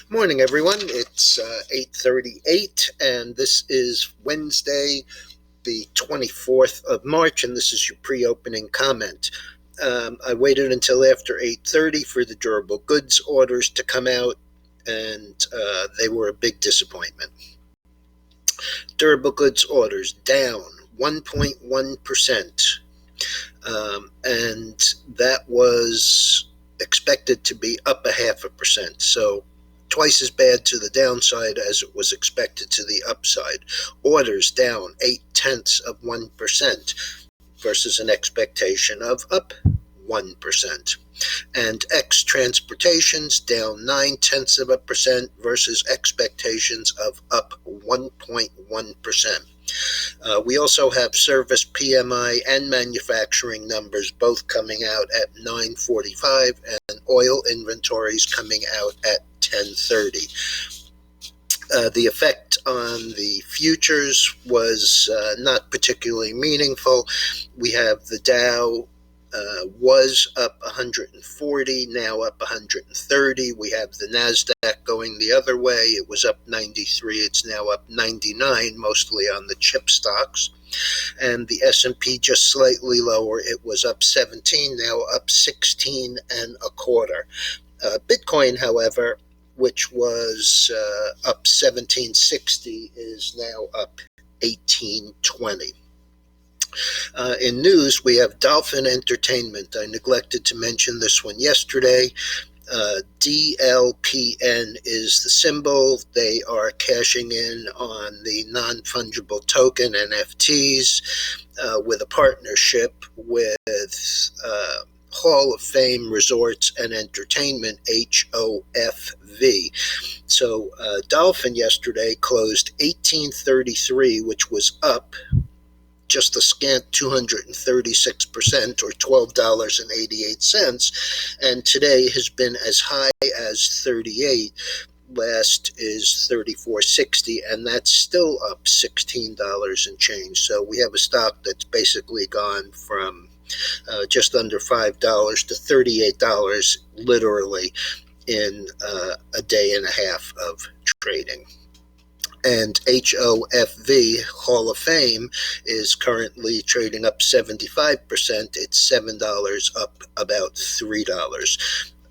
Morning, everyone. It's 8:38, and this is Wednesday, the 24th of March, and this is your pre-opening comment. I waited until after 8:30 for the durable goods orders to come out, and they were a big disappointment. Durable goods orders down 1.1%, and that was expected to be up 0.5%. So twice as bad to the downside as it was expected to the upside. Orders down 0.8% versus an expectation of up 1%. And ex-transportations down 0.9% versus expectations of up 1.1%. We also have service PMI and manufacturing numbers both coming out at 9:45, and oil inventories coming out at 10:30. The effect on the futures was not particularly meaningful. We have the Dow was up 140, now up 130. We have the NASDAQ going the other way. It was up 93. It's now up 99, mostly on the chip stocks. And the S&P just slightly lower. It was up 17, now up 16.25. Bitcoin, however, which was up 1760, is now up 1820. In news, we have Dolphin Entertainment. I neglected to mention this one yesterday. DLPN is the symbol. They are cashing in on the non-fungible token NFTs with a partnership with Hall of Fame Resorts and Entertainment, HOFV. So Dolphin yesterday closed 1833, which was up just a scant 236%, or $12.88, and today has been as high as 38. Last is 34.60, and that's still up $16 and change. So we have a stock that's basically gone from just under $5 to $38, literally, in a day and a half of trading. And HOFV, Hall of Fame, is currently trading up 75%. It's $7, up about $3.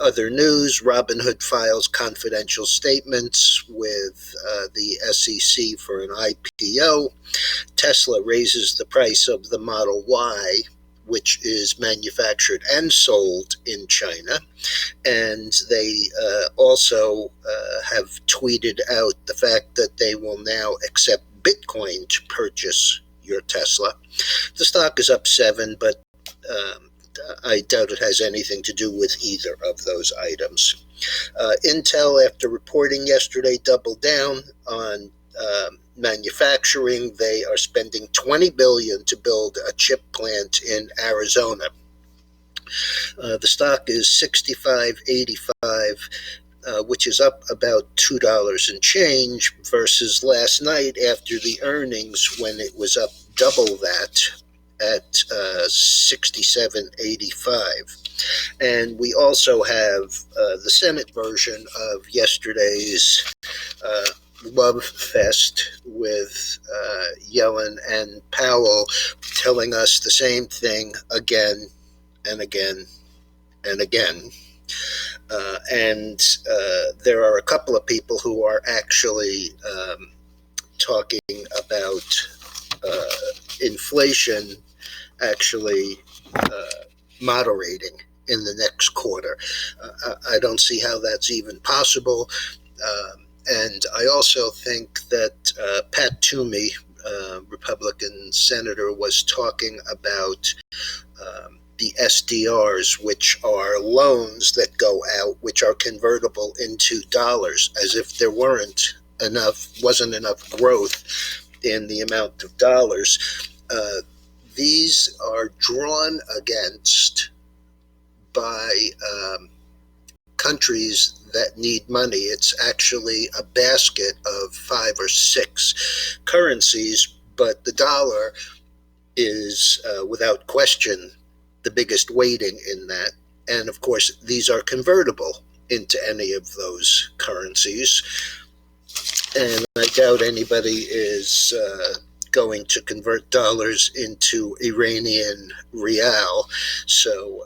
Other news, Robinhood files confidential statements with the SEC for an IPO. Tesla raises the price of the Model Y, which is manufactured and sold in China. And they also have tweeted out the fact that they will now accept Bitcoin to purchase your Tesla. The stock is up 7, but I doubt it has anything to do with either of those items. Intel, after reporting yesterday, doubled down on manufacturing. They are spending $20 billion to build a chip plant in Arizona. The stock is $65.85, which is up about $2 and change versus last night after the earnings, when it was up double that at $67.85. And we also have the Senate version of yesterday's Love Fest with Yellen and Powell telling us the same thing again and again and again. And there are a couple of people who are actually talking about inflation actually moderating in the next quarter. I don't see how that's even possible. And I also think that Pat Toomey, Republican senator, was talking about the SDRs, which are loans that go out, which are convertible into dollars, as if there wasn't enough growth in the amount of dollars. These are drawn against by countries that need money. It's actually a basket of 5 or 6 currencies, but the dollar is without question the biggest weighting in that. And of course, these are convertible. into any of those currencies. And I doubt anybody is going to convert dollars into Iranian rial. So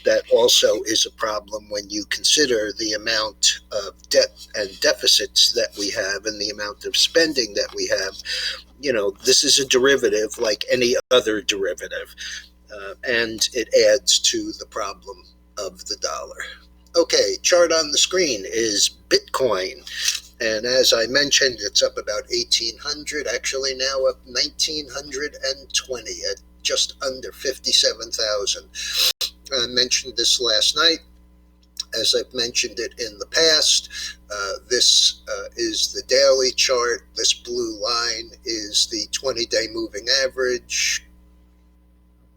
that also is a problem when you consider the amount of debt and deficits that we have and the amount of spending that we have. You know, this is a derivative like any other derivative, and it adds to the problem of the dollar. Okay, chart on the screen is Bitcoin. And as I mentioned, it's up about 1,800, actually now up 1,920 at just under 57,000. I mentioned this last night. As I've mentioned it in the past, this is the daily chart. This blue line is the 20-day moving average.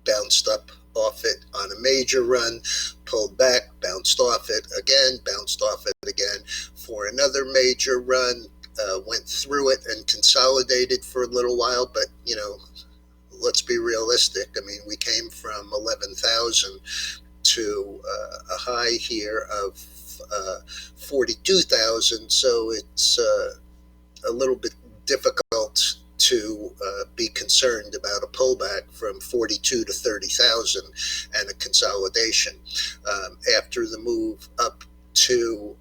Bounced up off it on a major run, pulled back, bounced off it again, bounced off it again for another major run, went through it and consolidated for a little while. But, you know, let's be realistic. I mean, we came from 11,000 to a high here of 42,000, so it's a little bit difficult to be concerned about a pullback from 42 to 30,000 and a consolidation. After the move up to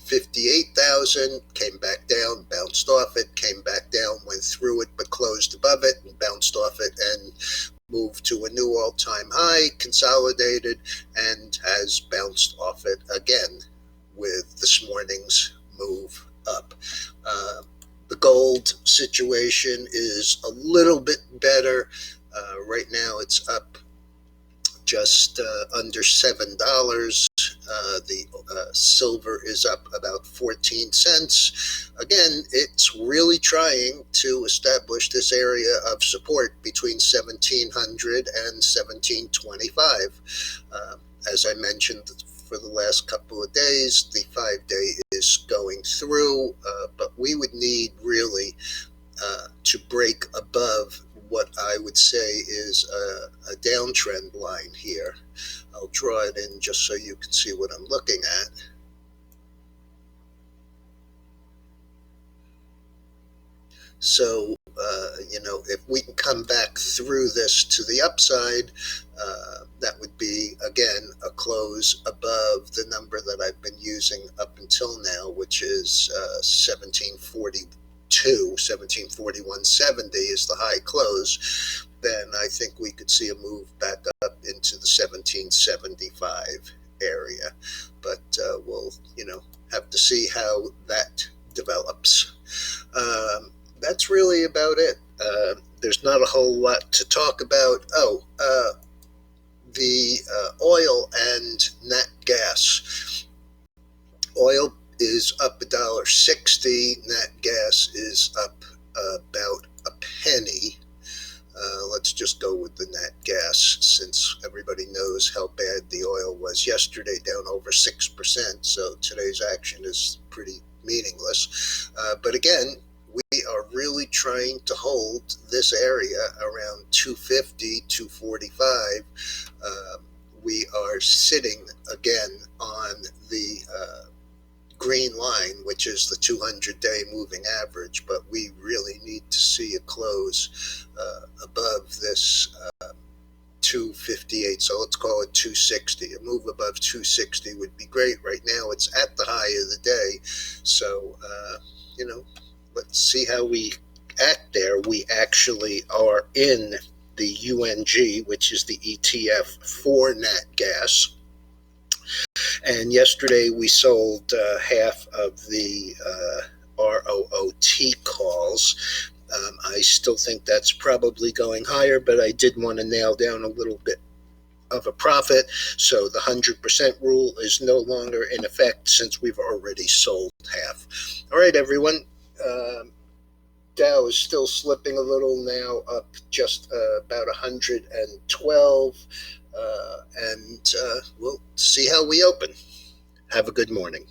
58,000, came back down, bounced off it, came back down, went through it, but closed above it and bounced off it and moved to a new all-time high, consolidated, and has bounced off it again with this morning's move up. The gold situation is a little bit better. Right now it's up just under $7. The silver is up about 14 cents. Again, it's really trying to establish this area of support between 1,700 and 1,725. As I mentioned, for the last couple of days, the 5-day is going through, but we would need really to break above what I would say is a downtrend line here. I'll draw it in just so you can see what I'm looking at. So, you know, if we can come back through this to the upside, that would be, again, a close above the number that I've been using up until now, which is 1742, 1741.70 is the high close. Then I think we could see a move back up into the 1775 area. But we'll, you know, have to see how that develops. That's really about it. There's not a whole lot to talk about. The oil and nat gas. Oil is up $1.60. Nat gas is up about a penny. Let's just go with the nat gas since everybody knows how bad the oil was yesterday, down over 6%. So today's action is pretty meaningless. But again, we are really trying to hold this area around 250, 245. We are sitting again on the green line, which is the 200-day moving average, but we really need to see a close above this 258, so let's call it 260. A move above 260 would be great. Right now it's at the high of the day, so you know, let's see how we act there. We actually are in the UNG, which is the ETF for nat gas. And yesterday we sold half of the ROOT calls. I still think that's probably going higher, but I did want to nail down a little bit of a profit. So the 100% rule is no longer in effect since we've already sold half. All right, everyone. Dow is still slipping a little now, up just about 112. And we'll see how we open. Have a good morning.